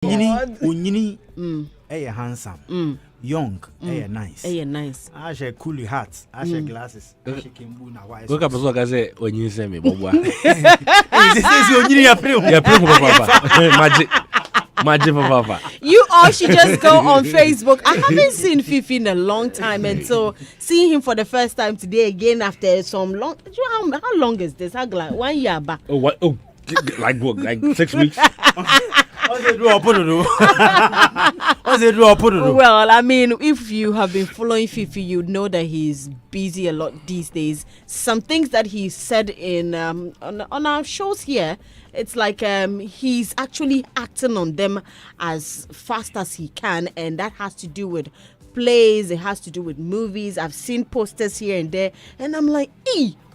Unyini, handsome, young, nice. Nice. I share coolie hats, I share glasses, I share kimbuna wise. Look up as say when you say me, Bobo. This is Unyini Magic Papa. You all should just go on Facebook. I haven't seen Fifi in a long time, and so seeing him for the first time today again after some long. How long is this? How like 1 year back? Oh, what? Oh, like what? Like 6 weeks. Well, I mean, if you have been following Fifi, you know that he's busy a lot these days. Some things that he said in on our shows here, it's like he's actually acting on them as fast as he can, and that has to do with plays, it has to do with movies. I've seen posters here and there, and I'm like,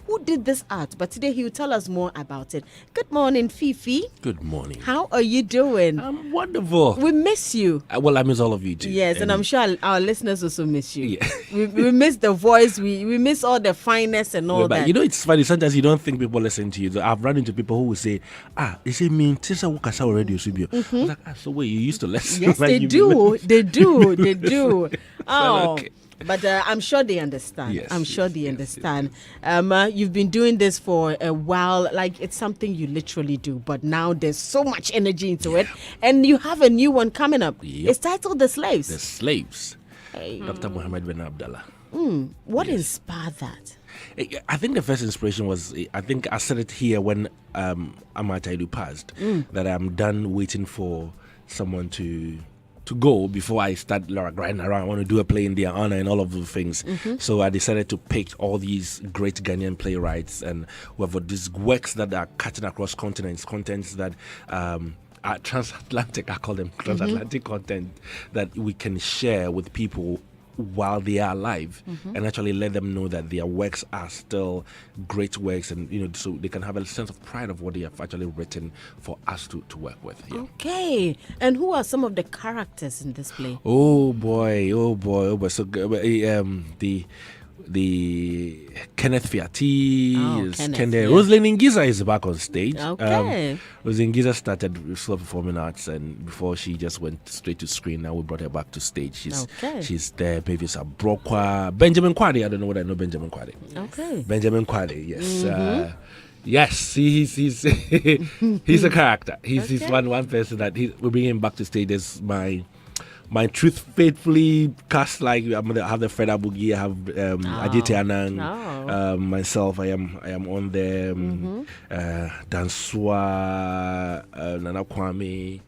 who did this art? But today he will tell us more about it. Good morning, Fifi. Good morning. How are you doing? I'm wonderful. We miss you. Well, I miss all of you too. Yes, and I'm sure our listeners also miss you. Yeah. we miss the voice. We miss all the fineness and all that. You know, it's funny. Sometimes you don't think people listen to you. So I've run into people who will say, they say, me, Tessa Wukasa radio studio. I was like, so wait, you used to listen? Yes, like they do. They do. Oh. Okay. But I'm sure they understand. Yes, I'm sure they understand. You've been doing this for a while. Like, it's something you literally do. But now there's so much energy into it. And you have a new one coming up. Yep. It's titled The Slaves. The Slaves. Hey. Dr. Muhammad bin Abdullah. What inspired that? I think the first inspiration was, I think I said it here when Amataidu passed, that I'm done waiting for someone to go before I start grinding around. I want to do a play in their honor and all of those things. So I decided to pick all these great Ghanaian playwrights, and we have these works that are cutting across continents, contents that are transatlantic. I call them transatlantic content that we can share with people while they are alive, and actually let them know that their works are still great works, and so they can have a sense of pride of what they have actually written for us to work with. Yeah. Okay. And who are some of the characters in this play? Oh boy. So the Kenneth Fiati is Kenneth, Kende. yeah. Rosalind Ngiza is back on stage. Okay. Rosalind Ngiza started with slow performing arts, and before she just went straight to screen. Now we brought her back to stage. She's there. Babies Abrokwa, Benjamin Kwade. I don't know what I know Benjamin Kwade. Okay. Benjamin Kwade. Yes. Yes, he's he's a character. He's one person that we bring him back to stage as my truth faithfully cast. Like I'm gonna have the Fred Abugi, I have Ajite Anang, myself. I am on there. Danswa, Nana Kwame.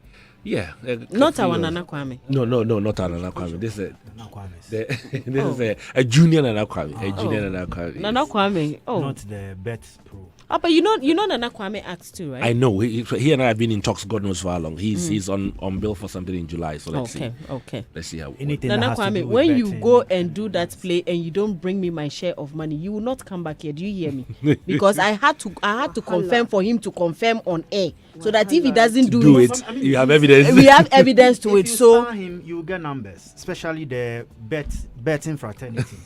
Yeah, not our Nana Kwame. No, not our Nana Kwame. This is a junior Nana Kwame. A junior Nana Kwame. Nana Kwame. Oh, not the best pro. Oh, but you know Nana Kwame acts too, right? I know. He and I have been in talks God knows for how long. He's on bill for something in July. So let's see. Okay. Let's see how. Anything Nana Kwame, when you go and do that play and you don't bring me my share of money, you will not come back here. Do you hear me? Because I had to confirm for him to confirm on air, so that if he doesn't do it, you have evidence. We have evidence to if it. You so star him, you get numbers, especially the betting fraternity.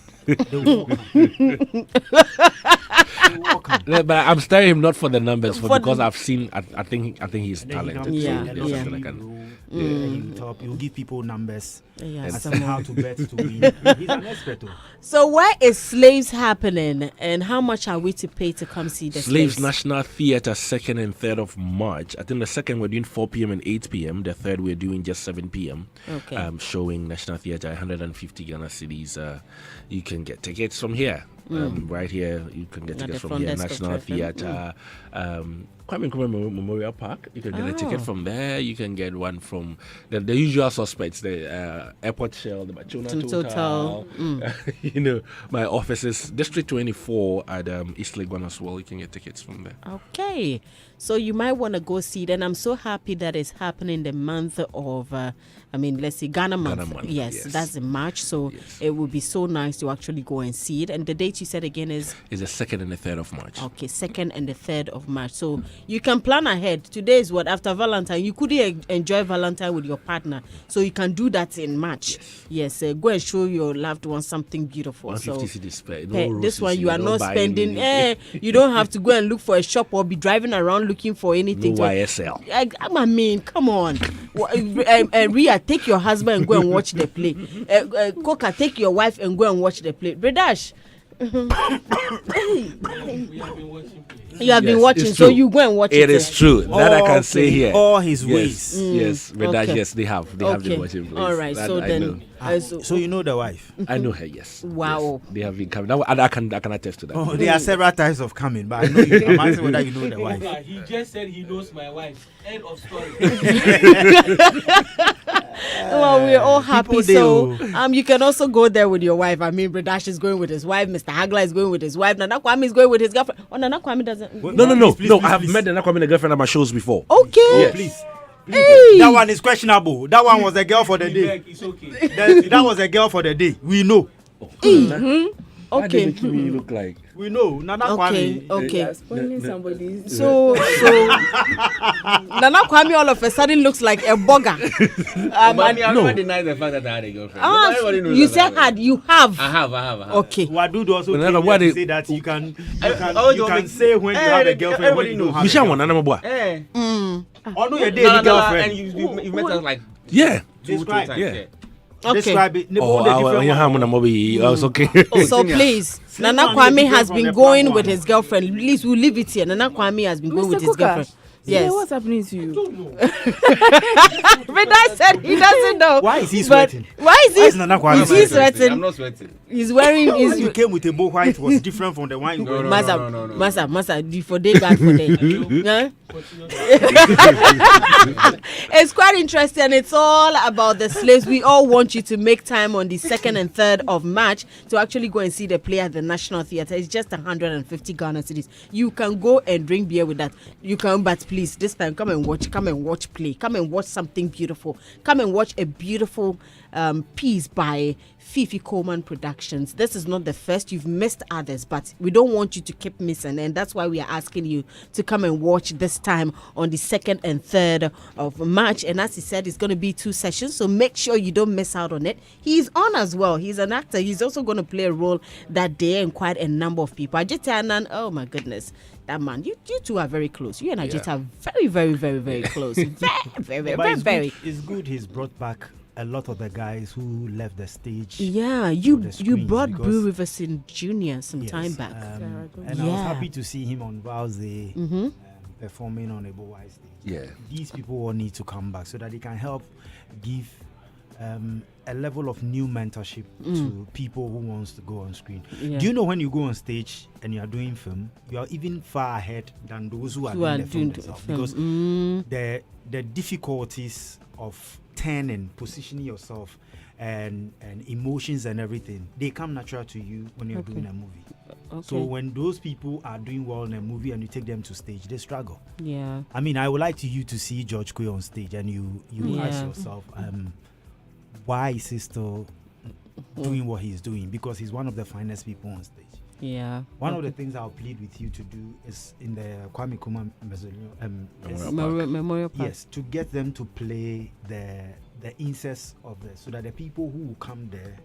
But I'm staring him not for the numbers, because I've seen. I think he's talented. He'll give people numbers. Yes. And how to bet to win. He's an expert. So where is Slaves happening, and how much are we to pay to come see the Slaves National Theatre, 2nd and 3rd of March. I think the 2nd we're doing 4 p.m. and 8 p.m. The 3rd we're doing just 7 p.m. Okay. Showing National Theatre, 150 Ghana cedis. You can get tickets from here. Right here, you can get tickets from here. National Theatre, Kwame Nkrumah Memorial Park. You can get a ticket from there. You can get one from the usual suspects, the Airport Shell, the Bachuna Total. My office is District 24 at East Legon as well. You can get tickets from there. Okay, so you might want to go see it, and I'm so happy that it's happening the month of let's see, Ghana month. Yes, that's in March, so it would be so nice to actually go and see it. And the date you said again is the 2nd and the 3rd of March. Okay, 2nd and the 3rd of March. So you can plan ahead. Today is what, after Valentine, you couldn't enjoy Valentine with your partner, so you can do that in March. Yes, go and show your loved one something beautiful. 150 So this one you are not spending. anything. You don't have to go and look for a shop or be driving around looking for anything. No YSL. I mean, come on. Ria, take your husband and go and watch the play. Coca, take your wife and go and watch the play. Bredash. You have been watching, so you go and watch it. It is true. That I can say here. All his ways. Yes, Bredash, Okay. yes, they have been watching plays. All right, That so I then. know. So you know the wife? I know her, yes. Wow. Yes, they have been coming. Now, I can attest to that. Oh, there are several types of coming, but I know you. I'm asking whether you know the wife. He just said he knows my wife. End of story. Well, we're all happy. People, So you can also go there with your wife. I mean, Bredash is going with his wife. Mr. Hagler is going with his wife. Nana Kwame is going with his girlfriend. Oh, Nana Kwame doesn't. No. Please, I have met Nana Kwame and the girlfriend at my shows before. Okay. Yes. Please. Hey. That one is questionable. That one was a girl for the day. It's okay. That was a girl for the day. We know. Why Okay. they make me look like? We know. Nana Okay. Kwame. Okay. Spoiling somebody's. So Nana Kwame all of a sudden looks like a bugger. But me, I never denied the fact that I had a girlfriend. Everybody knows You that said I had. You have. I have. Okay. Wadu also Well, came what here is- to say that you can you say when you have a girlfriend when you don't have a Michelle, girlfriend. one, boy. Oh no, you date No, the girlfriend. and you met us like Yeah. 2 Describe. times. Yeah. Okay. Describe it. Oh, it's okay. So Senior. please, Nana one is Kwame different has from been the going front with one. his girlfriend. Please, we'll leave it here. Nana Kwame has been going with Mr. his Coca, girlfriend. yeah, Yes. what's happening to you? But I said he doesn't know. Why is he But sweating? why is he? Why is Nana Kwame Is he sweating? sweating? I'm not sweating. He's wearing. When you He's came with a bow white was different from the one you were. No. Masa, for day God for day. Huh? It's quite interesting. It's all about the slaves. We all want you to make time on the 2nd and 3rd of March to actually go and see the play at the National Theatre. It's just 150 Ghana cedis. You can go and drink beer with that. You can, but please, this time come and watch play. Come and watch something beautiful. Come and watch a beautiful piece by Fifi Coleman Productions. This is not the first. You've missed others, but we don't want you to keep missing, and that's why we are asking you to come and watch this time on the 2nd and 3rd of March. And as he said, it's going to be 2 sessions, so make sure you don't miss out on it. He's on as well. He's an actor. He's also going to play a role that day, and quite a number of people. Ajita Anan, oh my goodness, that man, you two are very close. You and Ajita are very, very, very, very close. Very, But very. it's good he's brought back a lot of the guys who left the stage. Yeah, for you the screens brought because- Blue Riverson Jr. some Yes, time back. and I was Yeah. happy to see him on Valsey performing on a Boy stage. Yeah. These people all need to come back so that they can help give a level of new mentorship to people who wants to go on screen. Yeah. Do you know when you go on stage and you are doing film, you are even far ahead than those who are doing the film themselves, because the difficulties of turning, positioning yourself, and emotions and everything, they come natural to you when you're doing a movie. Okay. So when those people are doing well in a movie and you take them to stage, they struggle. Yeah. I mean, I would like you to see George Quay on stage, and you ask Yeah. yourself, why is he still doing what he's doing? Because he's one of the finest people on stage. Yeah. One of the things I'll plead with you to do is in the Kwame Nkrumah Memorial Park. yes, to get them to play the incest of this, so that the people who will come there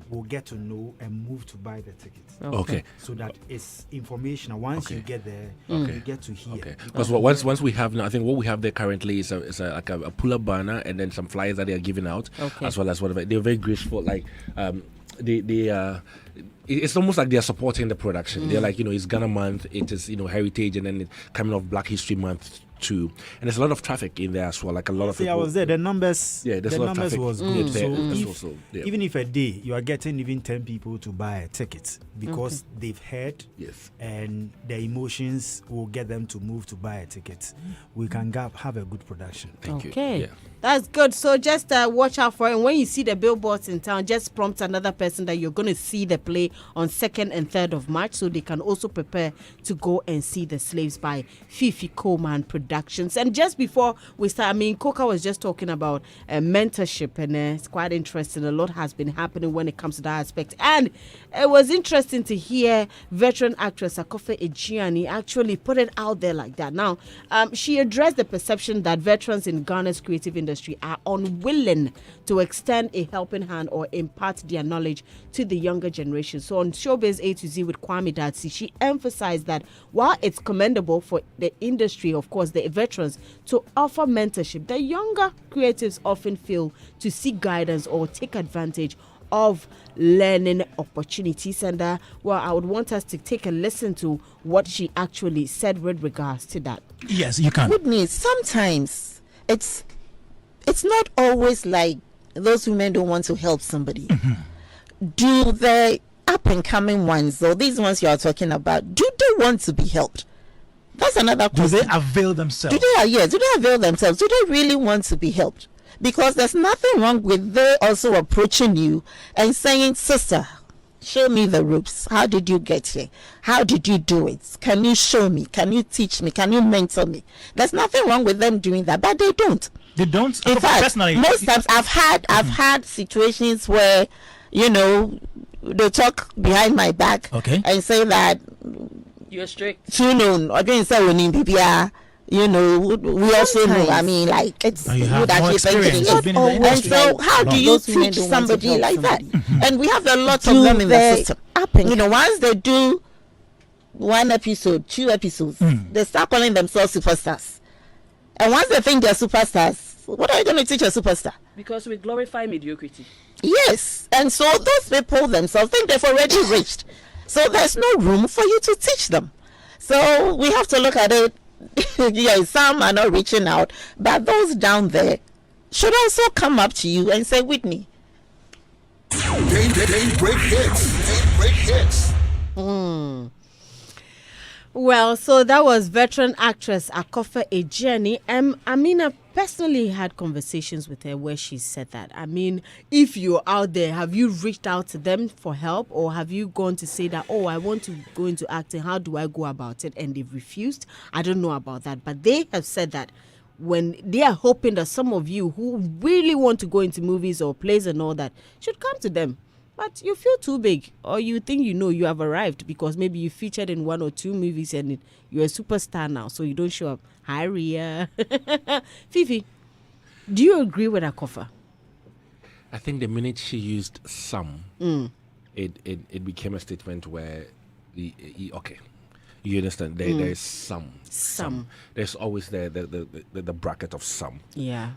will get to know and move to buy the tickets. Okay. So that it's informational. Once you get there, Okay. you get to hear. Okay. Because once we have now, I think what we have there currently is like a pull-up banner and then some flyers that they are giving out, Okay. as well as whatever. They're very graceful. Like it's almost like they are supporting the production. They're like, it's Ghana month, it is heritage, and then it coming off Black History Month too. And there's a lot of traffic in there as well. Like a lot of See, people. I was there. The numbers, Yeah, there's the a lot of numbers traffic was in good. there So as if, well, so, yeah. even if a day you are getting even 10 people to buy a ticket because they've heard, Yes. and the emotions will get them to move to buy a ticket, we can have a good production. Thank you. Okay. Yeah. That's good. So just watch out for it. And when you see the billboards in town, just prompt another person that you're going to see the play on 2nd and 3rd of March, so they can also prepare to go and see The Slaves by Fifi Coleman Productions. Productions. And just before we start, I mean, Coca was just talking about mentorship, and it's quite interesting. A lot has been happening when it comes to that aspect. And it was interesting to hear veteran actress Akofa Edjeani actually put it out there like that. Now, she addressed the perception that veterans in Ghana's creative industry are unwilling to extend a helping hand or impart their knowledge to the younger generation. So on Showbiz A to Z with Kwame Datsi, she emphasized that while it's commendable for the industry, of course, the veterans, to offer mentorship, the younger creatives often fail to seek guidance or take advantage of learning opportunities. And I would want us to take a listen to what she actually said with regards to that. Yes, you can. Goodness, sometimes it's not always like those women don't want to help somebody. Do the up and coming ones, or these ones you are talking about, do they want to be helped? That's another question. Do they avail themselves? Do they avail themselves? Do they really want to be helped? Because there's nothing wrong with they also approaching you and saying, sister, show me the ropes. How did you get here? How did you do it? Can you show me? Can you teach me? Can you mentor me? There's nothing wrong with them doing that, but they don't. They don't. In fact, personally, most times I've had situations where, you know, they talk behind my back and say that You're strict. you know, against you know, we also know. I mean, like it's you have good more experience. You've been in the and industry. so, how do you Those women teach don't want to somebody help like that? And we have a lot of Do them in the they system. You know, once they do one episode, 2 episodes, they start calling themselves superstars. And once they think they're superstars, what are you going to teach a superstar? Because we glorify mediocrity. Yes, and so those people themselves think they've already reached. So there's no room for you to teach them. So we have to look at it. Yes, some are not reaching out, but those down there should also come up to you and say, Whitney. Daybreak Hitz. Daybreak Hitz. Well, so that was veteran actress Akofa Edjeani. Amina personally had conversations with her where she said that. I mean, if you're out there, have you reached out to them for help, or have you gone to say that, oh, I want to go into acting, how do I go about it? And they've refused? I don't know about that, but they have said that when they are hoping that some of you who really want to go into movies or plays and all that should come to them. But you feel too big, or you think you have arrived because maybe you featured in 1 or 2 movies and you're a superstar now, so you don't show up. Hi, Ria. Fifi, do you agree with Akofa? I think the minute she used some, it became a statement where, okay, you understand, there's some. There's always the bracket of some. Yeah.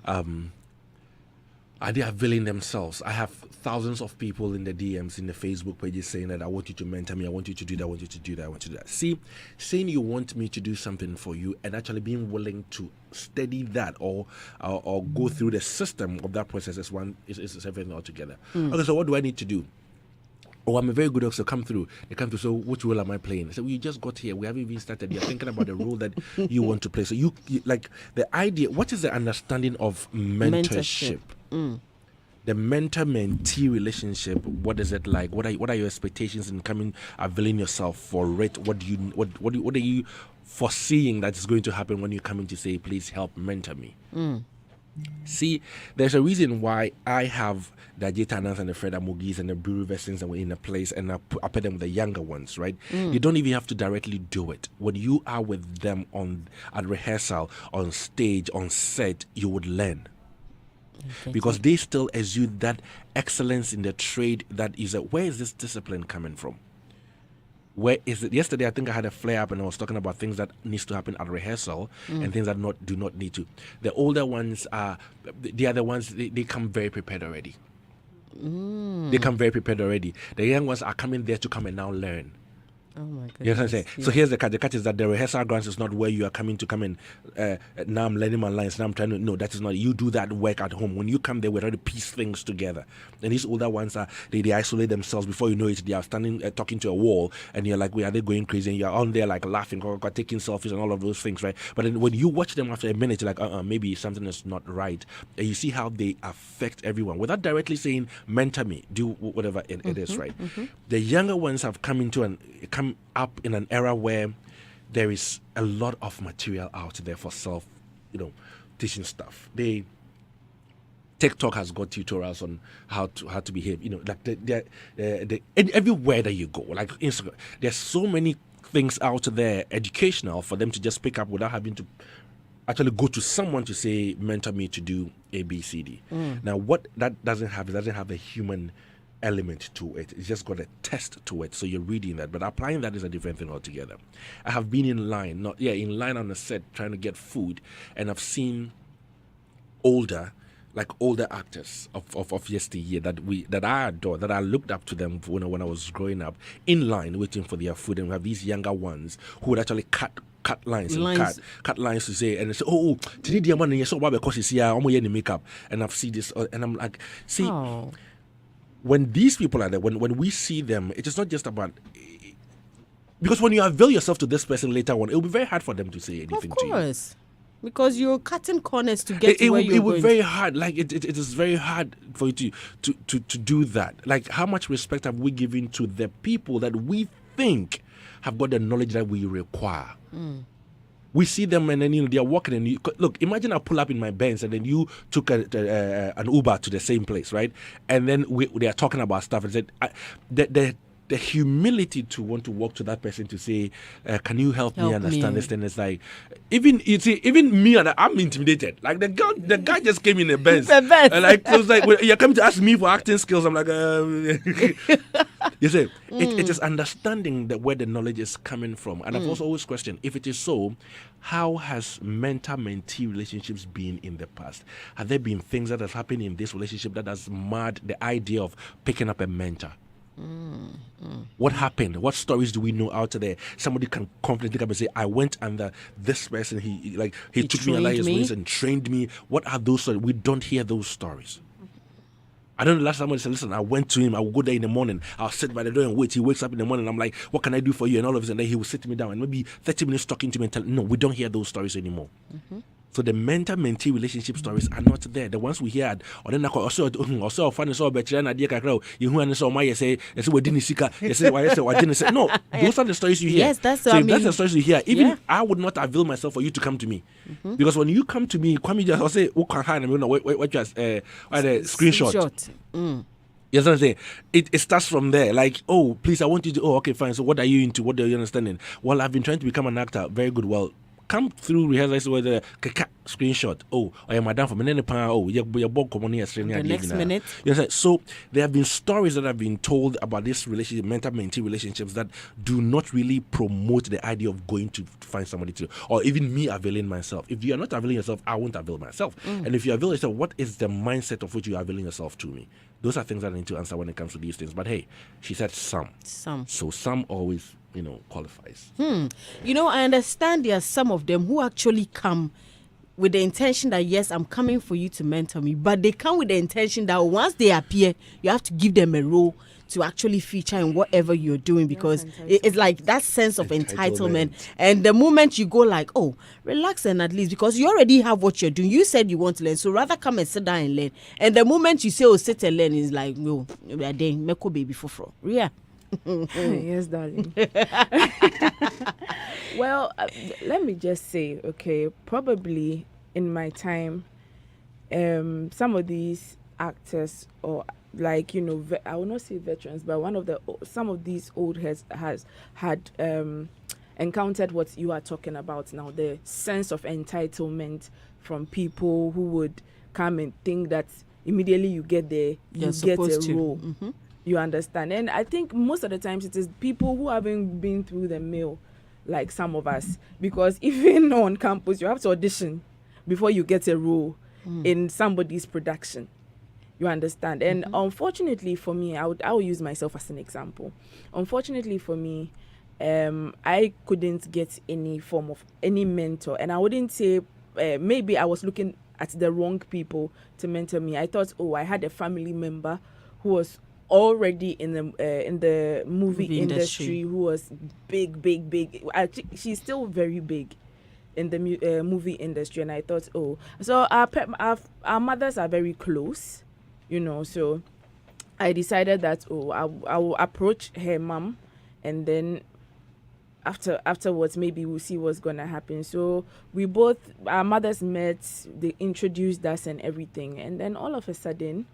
Are they availing themselves? I have thousands of people in the DMs, in the Facebook pages saying that I want you to mentor me, I want you to do that, I want you to do that, I want you to do that. See, saying you want me to do something for you and actually being willing to study that or go through the system of that process is everything altogether. Okay, so what do I need to do? Oh, I'm a very good actor. Come through. They come through. So, which role am I playing? So, we just got here. We haven't even started. You're thinking about the role that you want to play. So, you like the idea. What is the understanding of mentorship? The mentor-mentee relationship. What is it like? What are your expectations in coming, availing yourself for it? What are you foreseeing that is going to happen when you come in to say, please help mentor me? See, there's a reason why I have the Ajitanas and the Fred Amugis and the Brew Vestings that were in a place, and I put them with the younger ones, right? You don't even have to directly do it. When you are with them at rehearsal, on stage, on set, you would learn. Because they still exude that excellence in the trade that is where is this discipline coming from? Where is it? Yesterday, I think I had a flare up and I was talking about things that needs to happen at rehearsal and things that do not need to. The older ones the other ones, they come very prepared already. They come very prepared already. The young ones are coming there to come and now learn. Oh my goodness. You know what I'm saying? Yeah. So here's the catch. The catch is that the rehearsal grounds is not where you are coming to come in. Now I'm learning my lines. Now I'm trying to. No, that is not. You do that work at home. When you come there, we're trying to piece things together. And these older ones they isolate themselves. Before you know it, they are standing talking to a wall, and you're like, "Wait, are they going crazy?" And you're on there like laughing, taking selfies, and all of those things, right? But then when you watch them after a minute, you're like, maybe something is not right. And you see how they affect everyone without directly saying, "Mentor me, do whatever it is," right? The younger ones have come up in an era where there is a lot of material out there for self, teaching stuff. TikTok has got tutorials on how to behave. Like everywhere that you go, like Instagram, there's so many things out there educational for them to just pick up without having to actually go to someone to say, mentor me to do A, B, C, D. Now, what that doesn't have a human element to it. It's just got a test to it. So you're reading that, but applying that is a different thing altogether. I have been in line on a set trying to get food, and I've seen older actors of yesteryear that I adore, that I looked up to them when I was growing up, in line waiting for their food, and we have these younger ones who would actually cut lines and cut lines to say, and they say, today the man so why because he's here, I'm wearing makeup, and I've seen this, and I'm like, see, when these people are there, when we see them, it is not just about, because when you avail yourself to this person later on, it will be very hard for them to say anything to you. Of course. Because you're cutting corners to get to where you're going. It will be very hard. Like it is very hard for you to do that. Like, how much respect have we given to the people that we think have got the knowledge that we require? We see them and then they are walking, and look, imagine I pull up in my Benz and then you took an Uber to the same place, right? And then they are talking about stuff and said the humility to want to walk to that person to say, can you help me understand this? And it's like, even me, and I'm intimidated. Like the guy just came in a Benz. And like, it was like, well, you're coming to ask me for acting skills. I'm like, you see, it is understanding where the knowledge is coming from. And I've also always questioned, if it is so, how has mentor-mentee relationships been in the past? Have there been things that have happened in this relationship that has marred the idea of picking up a mentor? What happened? What stories do we know out there? Somebody can confidently come and say, I went under this person, he took me under his wings and trained me. What are those stories? We don't hear those stories. I don't know, last time somebody said, listen, I went to him, I will go there in the morning, I'll sit by the door and wait. He wakes up in the morning, I'm like, what can I do for you? And all of a sudden he will sit me down and maybe 30 minutes talking to me and tell, no, we don't hear those stories anymore. So the mentor-mentee relationship stories are not there. The ones we heard, or then also funny so better than idea kakra. You who understand why you say we didn't seek. You say why you say I didn't say. No, those are the stories you hear. Yes, that's so. If that's the stories you hear, even I would not avail myself for you to come to me, because when you come to me, just I'll say, what just the screenshot. You know what I'm saying? It starts from there. Like, oh, please, I want you to. Oh, okay, fine. So what are you into? What are you understanding? Well, I've been trying to become an actor. Very good. Well, come through rehearsal with the screenshot. Oh, I am madam from the next minute. Yes, so there have been stories that have been told about this relationship, mentor-mentee relationships, that do not really promote the idea of going to find somebody to, or even me availing myself. If you are not availing yourself, I won't avail myself. And if you avail yourself, what is the mindset of which you are availing yourself to me? Those are things that I need to answer when it comes to these things. But hey, she said some. So some always, qualifies. I understand there are some of them who actually come with the intention that, yes, I'm coming for you to mentor me, but they come with the intention that once they appear, you have to give them a role to actually feature in whatever you're doing, because it's like that sense of entitlement. And the moment you go like, oh, relax and at least, because you already have what you're doing, you said you want to learn, so rather come and sit down and learn. And the moment you say, oh, sit and learn, is like, no, we are there, meko baby for yeah. Yes, darling. Well, let me just say, okay, probably in my time, some of these actors, or like, I will not say veterans, but some of these old heads had encountered what you are talking about now, the sense of entitlement from people who would come and think that immediately you get there, you get a role. You understand? And I think most of the times it is people who haven't been through the mill, like some of us, because even on campus you have to audition before you get a role in somebody's production. You understand? And unfortunately for me, I will use myself as an example. Unfortunately for me, I couldn't get any form of any mentor, and I wouldn't say maybe I was looking at the wrong people to mentor me. I thought, oh, I had a family member who was already in the movie industry, who was big. She's still very big in the movie industry, and I thought, oh, so our mothers are very close, so I decided that, oh, I will approach her mom, and then afterwards, maybe we'll see what's gonna happen. So our mothers met, they introduced us and everything, and then all of a sudden,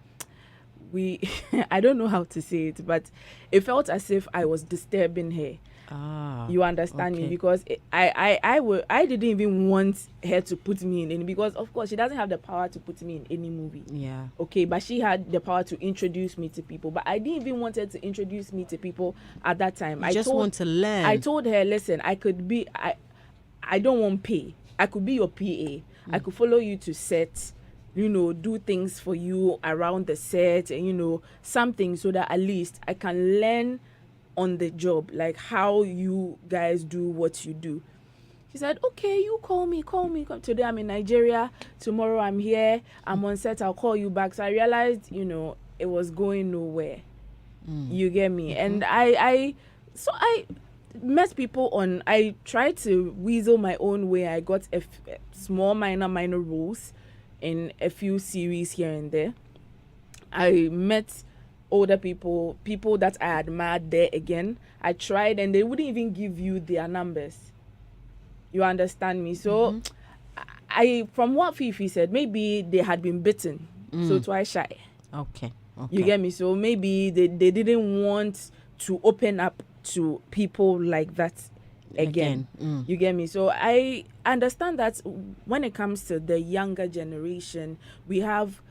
I don't know how to say it, but it felt as if I was disturbing her. You understand me? Because I didn't even want her to put me in any, because of course she doesn't have the power to put me in any movie. Yeah. Okay, but she had the power to introduce me to people. But I didn't even want her to introduce me to people at that time. I just want to learn. I told her, listen, I don't want pay. I could be your PA. I could follow you to set, do things for you around the set, and something, so that at least I can learn on the job, like how you guys do what you do. She said, okay, you call me. Today I'm in Nigeria, tomorrow I'm here, I'm on set, I'll call you back. So I realized, it was going nowhere. You get me? And I met people I tried to weasel my own way. I got a small minor roles in a few series here and there. I met older people that I admired there again. I tried, and they wouldn't even give you their numbers. You understand me? So from what Fifi said, maybe they had been bitten, so twice shy. Okay. You get me? So maybe they didn't want to open up to people like that again. You get me? So I understand that when it comes to the younger generation, we have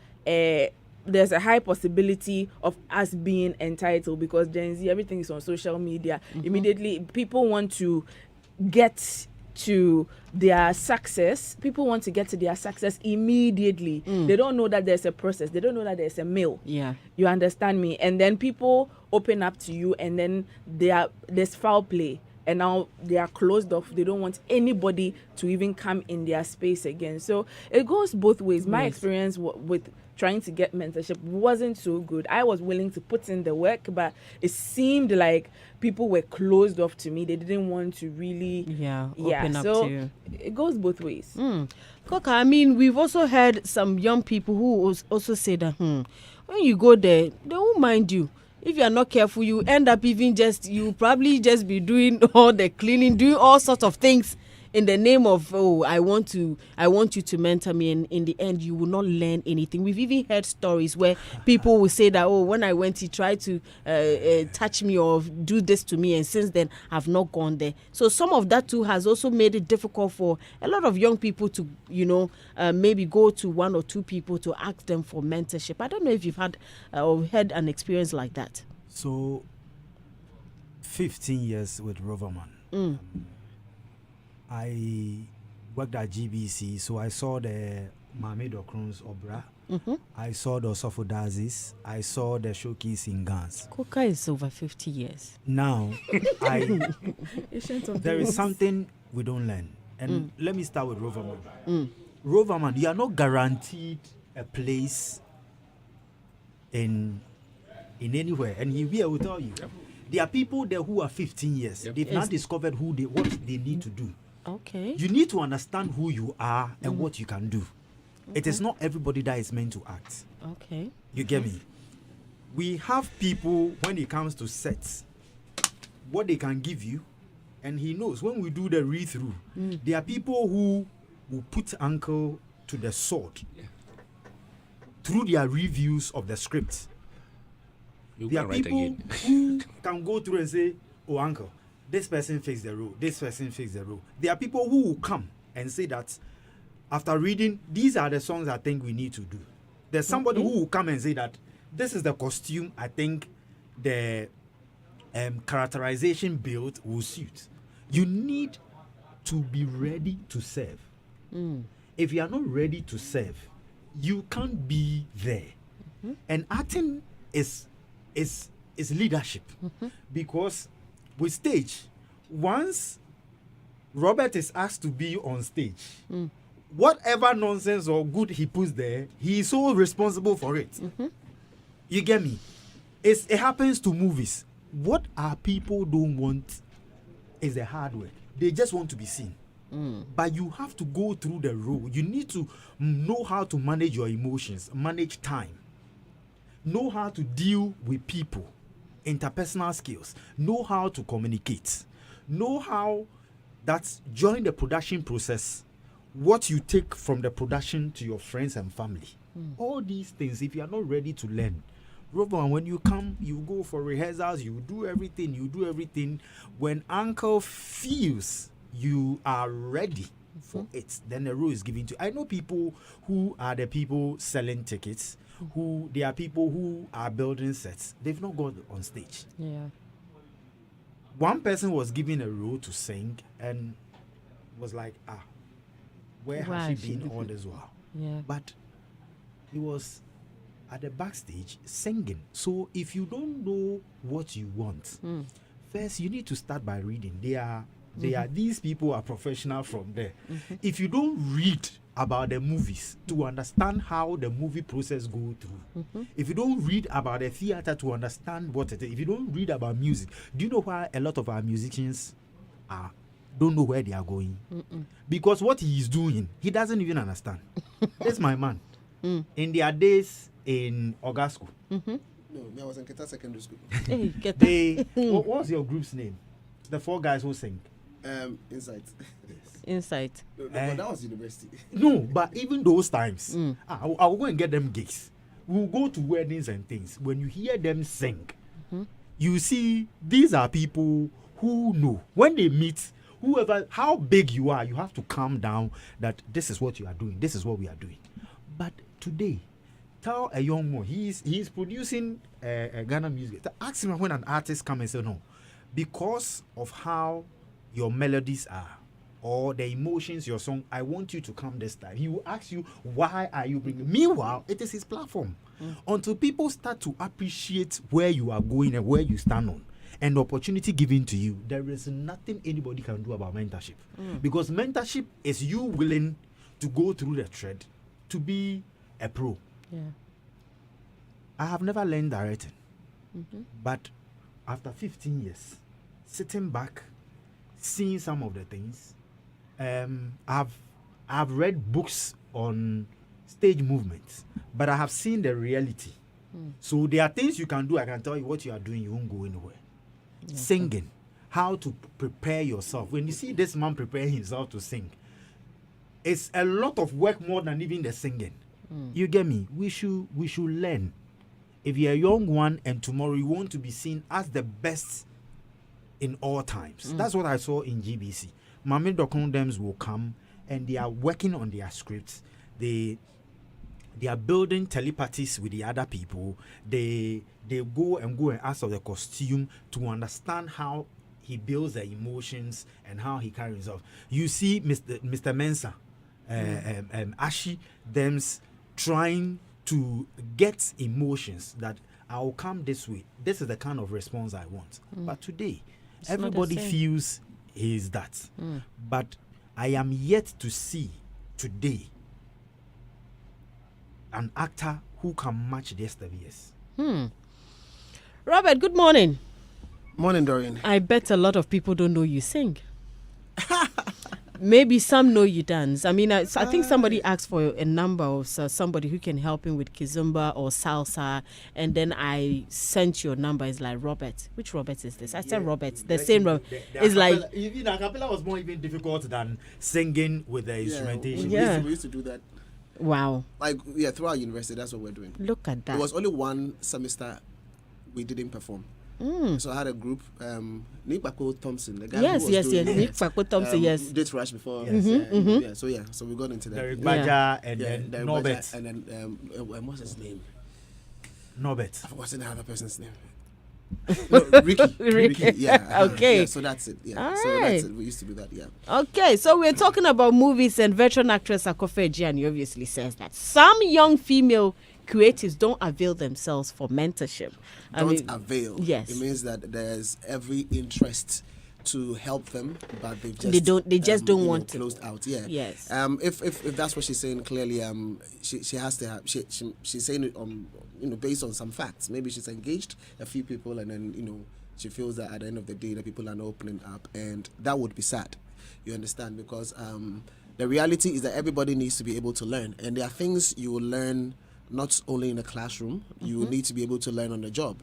there's a high possibility of us being entitled, because Gen Z, everything is on social media. Immediately, people want to get to their success. People want to get to their success immediately. They don't know that there's a process. They don't know that there's a mill. Yeah. You understand me? And then people open up to you, and then there's foul play. And now they are closed off. They don't want anybody to even come in their space again. So it goes both ways. My experience with trying to get mentorship wasn't so good. I was willing to put in the work, but it seemed like people were closed off to me. They didn't want to really open up to you. It goes both ways. Coca, I mean, we've also heard some young people who also say that when you go there, they won't mind you. If you are not careful, you end up you probably just be doing all the cleaning, doing all sorts of things in the name of, I want you to mentor me, and in the end you will not learn anything. We've even heard stories where people will say that, when I went, he tried to touch me or do this to me, and since then I've not gone there. So some of that too has also made it difficult for a lot of young people to maybe go to one or two people to ask them for mentorship. I don't know if you've had or had an experience like that. So 15 years with Roverman. I worked at GBC, so I saw the Mohamed Okron's Obra. I saw the Osofodazis. I saw the showcase in Gans. Coca is over 50 years. Now, there is something we don't learn. And let me start with Roverman. Roverman, you are not guaranteed a place in anywhere. And he will tell you. There are people there who are 15 years. They've not discovered what they need to do. Okay. You need to understand who you are and what you can do. Okay. It is not everybody that is meant to act. Okay. You get me? We have people, when it comes to sets, what they can give you, and he knows when we do the read-through, there are people who will put ankle to the sword through their reviews of the script. There are people who can go through and say, oh, uncle, this person fixed the role, this person fixed the role. There are people who will come and say that after reading, these are the songs I think we need to do. There's somebody who will come and say that this is the costume I think the characterization build will suit. You need to be ready to serve. If you are not ready to serve, you can't be there. And acting is leadership. Because with stage, once Robert is asked to be on stage, whatever nonsense or good he puts there, he is so responsible for it. You get me? It happens to movies. What our people don't want is the hard work. They just want to be seen. But you have to go through the role. You need to know how to manage your emotions, manage time, know how to deal with people, interpersonal skills, know how to communicate, know how that's during the production process, what you take from the production to your friends and family. All these things, if you are not ready to learn, Robert, when you come, you go for rehearsals, you do everything. When uncle feels you are ready for it, then the role is given to you. I know people who are the people selling tickets, who they are people who are building sets. They've not gone on stage. Yeah. One person was given a role to sing and was like, where has she been all this while? Yeah. But he was at the backstage singing. So if you don't know what you want, first you need to start by reading. These people are professional from there. If you don't read about the movies to understand how the movie process go through, if you don't read about the theater to understand what it is, if you don't read about music, do you know why a lot of our musicians don't know where they are going? Because what he is doing, he doesn't even understand. That's my man. In their days in Ogasco. No, I was in Keta Secondary School. What was your group's name? The 4 guys who sing. Insight. Insight. No, but that was university. No, but even those times, I will go and get them gigs. We'll go to weddings and things. When you hear them sing, you see these are people who know. When they meet, whoever, how big you are, you have to calm down that this is what you are doing. This is what we are doing. But today, tell a young man, he's producing Ghana music. Ask him when an artist comes and say no. Because of how your melodies are or the emotions, your song, I want you to come this time. He will ask you, why are you bringing? Meanwhile, it is his platform. Until people start to appreciate where you are going and where you stand on and the opportunity given to you, there is nothing anybody can do about mentorship. Because mentorship is you willing to go through the thread to be a pro. Yeah. I have never learned directing. But after 15 years, sitting back, seeing some of the things, I've read books on stage movements, but I have seen the reality. So there are things you can do. I can tell you what you are doing, you won't go anywhere. Singing, how to prepare yourself. When you see this man preparing himself to sing, it's a lot of work more than even the singing. You get me? We should learn. If you're a young one and tomorrow you want to be seen as the best in all times. That's what I saw in GBC. Mame Dokondems will come and they are working on their scripts. They are building telepathies with the other people. They go and ask for the costume to understand how he builds the emotions and how he carries himself. You see Mr. Mensah, Ashi, them's trying to get emotions that I will come this way. This is the kind of response I want. But today, everybody feels he is that. But I am yet to see today an actor who can match the SWS. Robert, good morning. Morning, Dorian. I bet a lot of people don't know you sing. Maybe some know you dance. I mean, I think somebody asked for a number of somebody who can help him with kizomba or salsa, and then I sent your number. It's like, Robert. Which Robert is this? I said Robert. The same Robert. It's like... Even a cappella was more even difficult than singing with the instrumentation. We used to do that. Wow. Like, throughout university, that's what we're doing. Look at that. There was only one semester we didn't perform. So I had a group, Nick Bako Thompson, the guy who was doing Nick Bako Thompson, yes. Date Rush before. So we got into that. Derek Baja and then Norbert. And then, what's his name? Norbert. What's the other person's name? No, Ricky. Yeah. Okay. So that's it. Yeah. All so right. that's it. We used to do that. Yeah. Okay. So we're talking about movies, and veteran actress Akofa Edjeani obviously says that some young female creatives don't avail themselves for mentorship. Avail. Yes. It means that there's every interest to help them, but they just don't want to. Closed out. Yeah. Yes. If that's what she's saying, clearly, she has to have. She's saying it based on some facts. Maybe she's engaged a few people, and then she feels that at the end of the day, the people are not opening up, and that would be sad. You understand? Because the reality is that everybody needs to be able to learn, and there are things you will learn not only in the classroom. You will need to be able to learn on the job,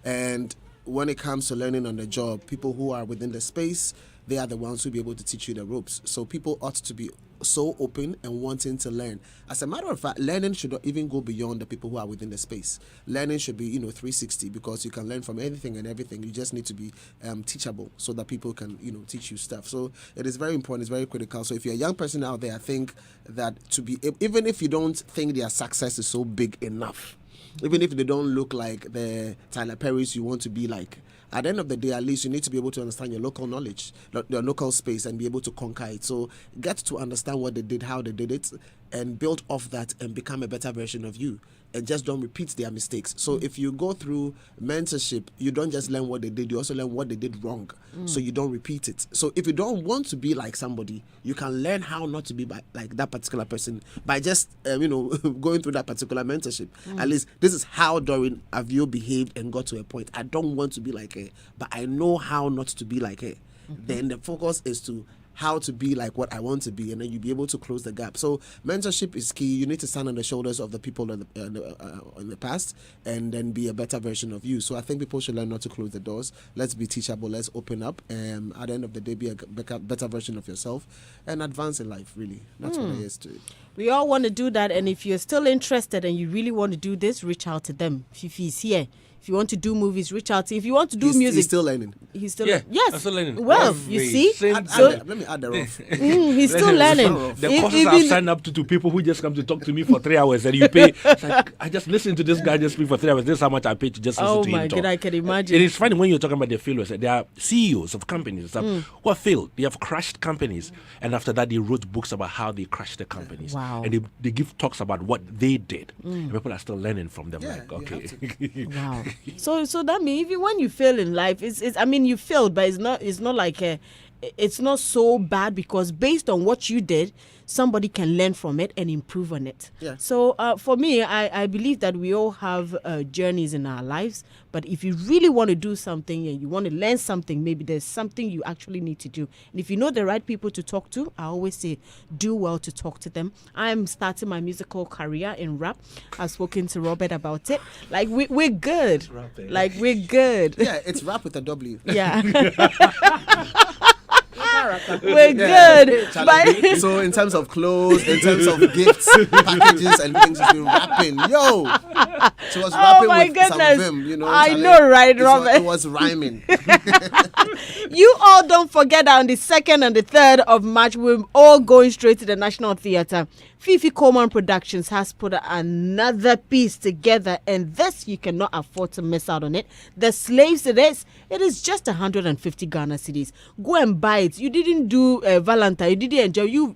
and when it comes to learning on the job, people who are within the space, they are the ones who be able to teach you the ropes. So people ought to be so open and wanting to learn. As a matter of fact, learning should not even go beyond the people who are within the space. Learning should be, 360, because you can learn from anything and everything. You just need to be teachable so that people can, teach you stuff. So it is very important. It's very critical. So if you're a young person out there, I think that even if you don't think their success is so big enough, even if they don't look like the Tyler Perrys you want to be like, at the end of the day, at least you need to be able to understand your local knowledge, your local space, and be able to conquer it. So get to understand what they did, how they did it, and build off that and become a better version of you. And just don't repeat their mistakes. So if you go through mentorship, you don't just learn what they did, you also learn what they did wrong. So you don't repeat it. So if you don't want to be like somebody, you can learn how not to be like that particular person by just, going through that particular mentorship. At least this is how Doreen Avio behaved and got to a point. I don't want to be like her, but I know how not to be like her. Then the focus is to how to be like what I want to be, and then you'll be able to close the gap. So mentorship is key. You need to stand on the shoulders of the people in the past and then be a better version of you. So I think people should learn not to close the doors. Let's be teachable. Let's open up. And at the end of the day, be a better version of yourself and advance in life, really. That's what it is to it. We all want to do that, and if you're still interested and you really want to do this, reach out to them. Fifi's here. If you want to do movies, reach out to. If you want to do music, he's still learning. He's still yes. I'm still learning. Well, you see, let me add the rough. He's still learning. The courses I've signed up to people who just come to talk to me for 3 hours, and you pay. It's like, I just listen to this guy just speak for 3 hours. This is how much I pay to just listen to him talk. Oh my God, I can imagine. It is funny when you're talking about the failures. There are CEOs of companies who have failed. They have crashed companies, and after that, they wrote books about how they crashed the companies. Wow. And they give talks about what they did. And people are still learning from them. Okay. Wow. So that means even when you fail in life, you failed, but it's not like it's not so bad, because based on what you did, somebody can learn from it and improve on it. Yeah. So for me, I believe that we all have journeys in our lives, but if you really want to do something and you want to learn something, maybe there's something you actually need to do. And if you know the right people to talk to, I always say, do well to talk to them. I'm starting my musical career in rap. I've spoken to Robert about it. Like, we're good. Like, we're good. Yeah, it's rap with a W. Yeah. We're good. But so in terms of clothes, in terms of gifts, packages and things, she's been rapping. Yo! She was rapping with goodness. some of them, I know, right, Robert? It was rhyming. You all don't forget that on the 2nd and the 3rd of March, we're all going straight to the National Theatre. Fifi Coleman Productions has put another piece together, and this, you cannot afford to miss out on it. The Slaves, it is just 150 Ghana cedis. Go and buy it. You didn't do Valentine. You didn't enjoy.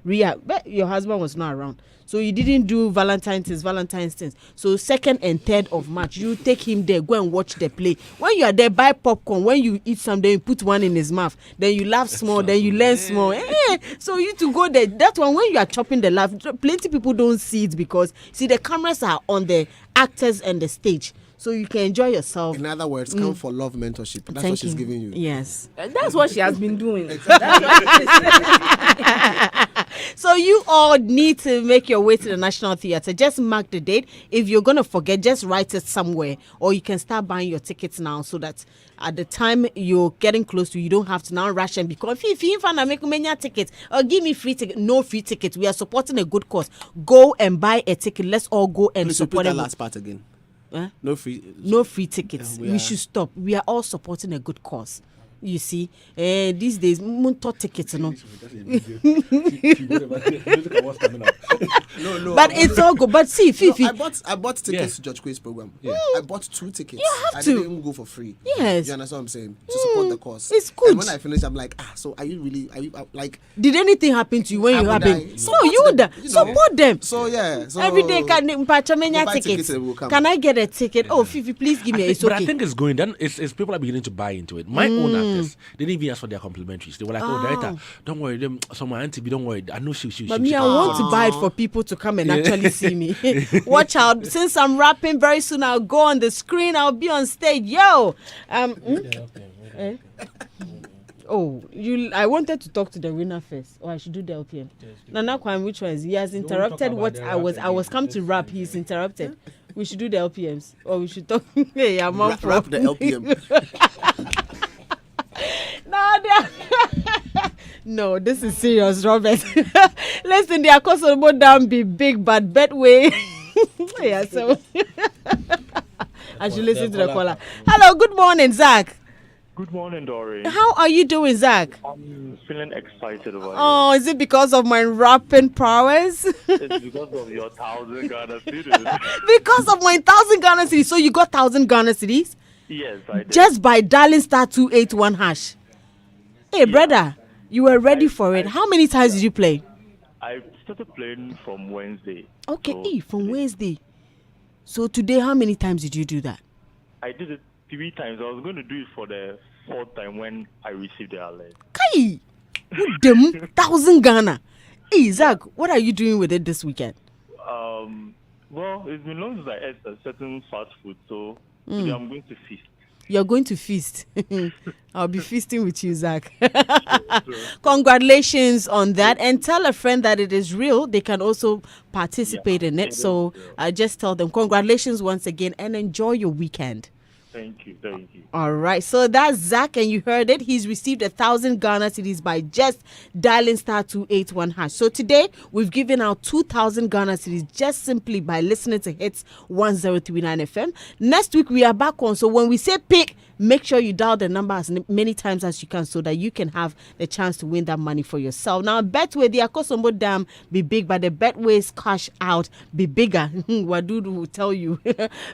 Ria, but your husband was not around. So you didn't do Valentine's things. So 2nd and 3rd of March, you take him there, go and watch the play. When you are there, buy popcorn. When you eat something, you put one in his mouth. Then you laugh small, then you learn small. So you to go there. That one, when you are chopping the laugh, plenty people don't see it, because, see, the cameras are on the actors and the stage. So you can enjoy yourself. In other words, come for love mentorship. That's what she's giving you. Yes. That's what she has been doing. So you all need to make your way to the National Theatre. Just mark the date. If you're going to forget, just write it somewhere. Or you can start buying your tickets now, so that at the time you're getting close to, you don't have to now rush and because if you find make many tickets or give me free ticket. No free tickets. We are supporting a good cause. Go and buy a ticket. Let's all go and support that last part again. No free tickets. We should stop. We are all supporting a good cause. You see, these days, munto tickets, no. No. But it's all good. But see, Fifi, I bought tickets to George Quay's program. Yeah. I bought 2 tickets. You have I to. didn't even go for free. Yes. You understand what I'm saying? To support the cause. It's good. And when I finished, I'm like, so are you like? Did anything happen to you when you happened? No, you would support them. So yeah. So every day, tickets. Can I get a ticket? Oh, Fifi, please give me. It's okay. But I think it's going. Then it's people are beginning to buy into it. My own actors, they didn't even ask for their complimentaries. They were like, director, don't worry, them. So my auntie, don't worry. I know she. But me, I want to buy it for people to come and actually see me. Watch out! Since I'm rapping very soon, I'll go on the screen. I'll be on stage. Yo, Oh, I wanted to talk to the winner first, or I should do the LPM. Nana Kwame, which one is? He has interrupted what I was come to rap. He's interrupted. We should do the LPMs, or we should talk. Hey, I'm on Wrap the LPM. No, this is serious, Robert. Listen, the Akofa Edjeani down be big, but Betway. Yeah, so I should listen to the caller. Hello, good morning, Zach. Good morning, Dory. How are you doing, Zach? I'm feeling excited about Oh, is it because of my rapping prowess? It's because of your 1,000 Ghana cedis. Because of my 1,000 Ghana cedis. So you got 1,000 Ghana cedis? Yes, I did. Just by dialing *281#. Hey, brother, you were ready for it. How many times did you play? I started playing from Wednesday. Okay, from Wednesday. So today, how many times did you do that? I did it 3 times. I was going to do it for the 4th time when I received the alert. Kai! Them 1,000 Ghana. Hey, Zach, what are you doing with it this weekend? Well, it's been long since I ate a certain fast food, so today I'm going to feast. You're going to feast. I'll be feasting with you, Zach. Congratulations on that. And tell a friend that it is real. They can also participate in it. So just tell them congratulations once again and enjoy your weekend. Thank you. Thank you. All right. So that's Zach, and you heard it. He's received 1,000 Ghana cedis by just dialing *281#. So today we've given out 2,000 Ghana cedis just simply by listening to Hits 1039 FM. Next week we are back on. So when we say pick, make sure you dial the number as many times as you can so that you can have the chance to win that money for yourself. Now, Betway, the Akofa Edjeani dam be big, but the Betway's cash out be bigger. Wadudu will tell you.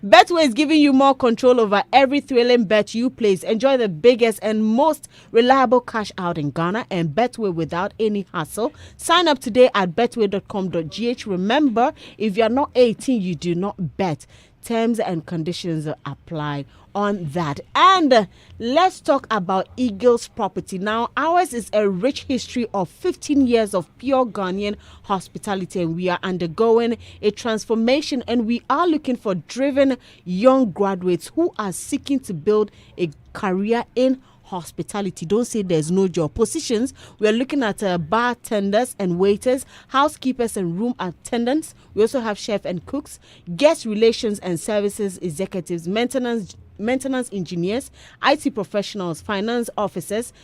Betway is giving you more control over every thrilling bet you place. Enjoy the biggest and most reliable cash out in Ghana and Betway without any hassle. Sign up today at betway.com.gh. Remember, if you're not 18, you do not bet. Terms and conditions apply on that. And let's talk about Eagles Property. Now, ours is a rich history of 15 years of pure Ghanaian hospitality, and we are undergoing a transformation, and we are looking for driven young graduates who are seeking to build a career in hospitality. Don't say there's no job. Positions, we are looking at bartenders and waiters, housekeepers and room attendants. We also have chef and cooks, guest relations and services executives, maintenance engineers, IT professionals, finance officers.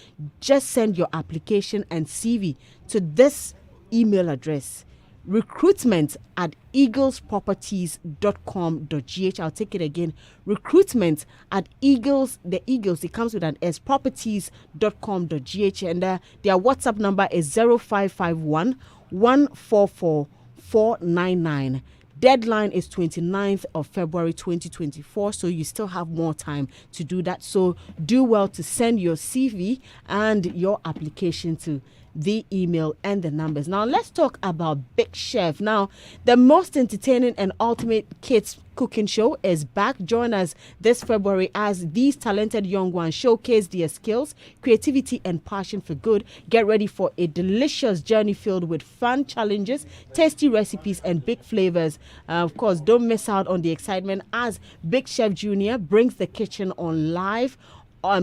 Just send your application and CV to this email address: recruitment@eaglesproperties.com.gh. I'll take it again. Recruitment@Eagles, the Eagles, it comes with an S, properties.com.gh. And their WhatsApp number is 0551 144 499. Deadline is 29th of February 2024, so you still have more time to do that. So do well to send your CV and your application to the email and the numbers. Now let's talk about Big Chef. Now, the most entertaining and ultimate kids cooking show is back. Join us this February as these talented young ones showcase their skills, creativity, and passion for good. Get ready for a delicious journey filled with fun challenges, tasty recipes, and big flavors. Of course, don't miss out on the excitement as Big Chef Junior brings the kitchen on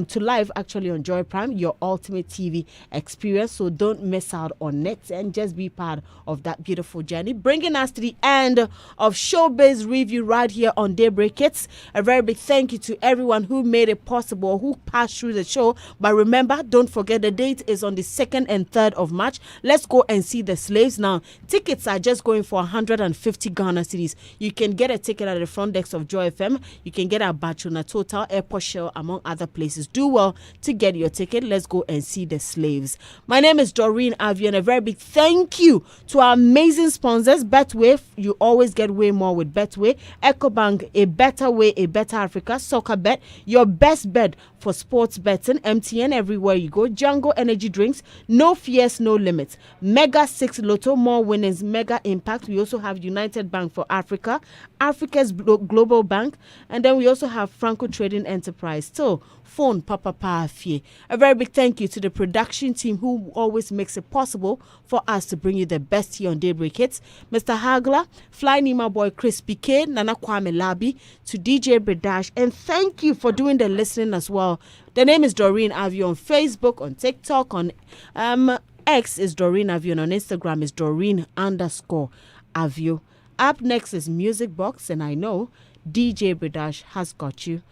to live actually on Joy Prime, your ultimate TV experience. So don't miss out on it and just be part of that beautiful journey. Bringing us to the end of Showbiz Review right here on Daybreak Hitz. A very big thank you to everyone who made it possible, who passed through the show. But remember, don't forget the date is on the 2nd and 3rd of March. Let's go and see the slaves. Now, tickets are just going for 150 Ghana cedis. You can get a ticket at the front desk of Joy FM. You can get a Bachuna Total, Airport Shell, among other places. Do well to get your ticket. Let's go and see the slaves. My name is Doreen Avi, and a very big thank you to our amazing sponsors. Betway, you always get way more with Betway. EcoBank, a better way, a better Africa. Soccer Bet, your best bet for sports betting. MTN, everywhere you go. Django Energy Drinks, no fears, no limits. Mega 6 Lotto, more winnings, mega impact. We also have United Bank for Africa, Africa's Global Bank, and then we also have Franco Trading Enterprise. So, phone Papa Fie. A very big thank you to the production team who always makes it possible for us to bring you the best here on Daybreak Hitz. Mr. Hagler, Fly Nima Boy Chris PK, Nana Kwame Labi, to DJ Bredash, and thank you for doing the listening as well. The name is Doreen Avio on Facebook, on TikTok, on X is Doreen Avio, and on Instagram is Doreen_Avio. Up next is Music Box, and I know DJ Bridash has got you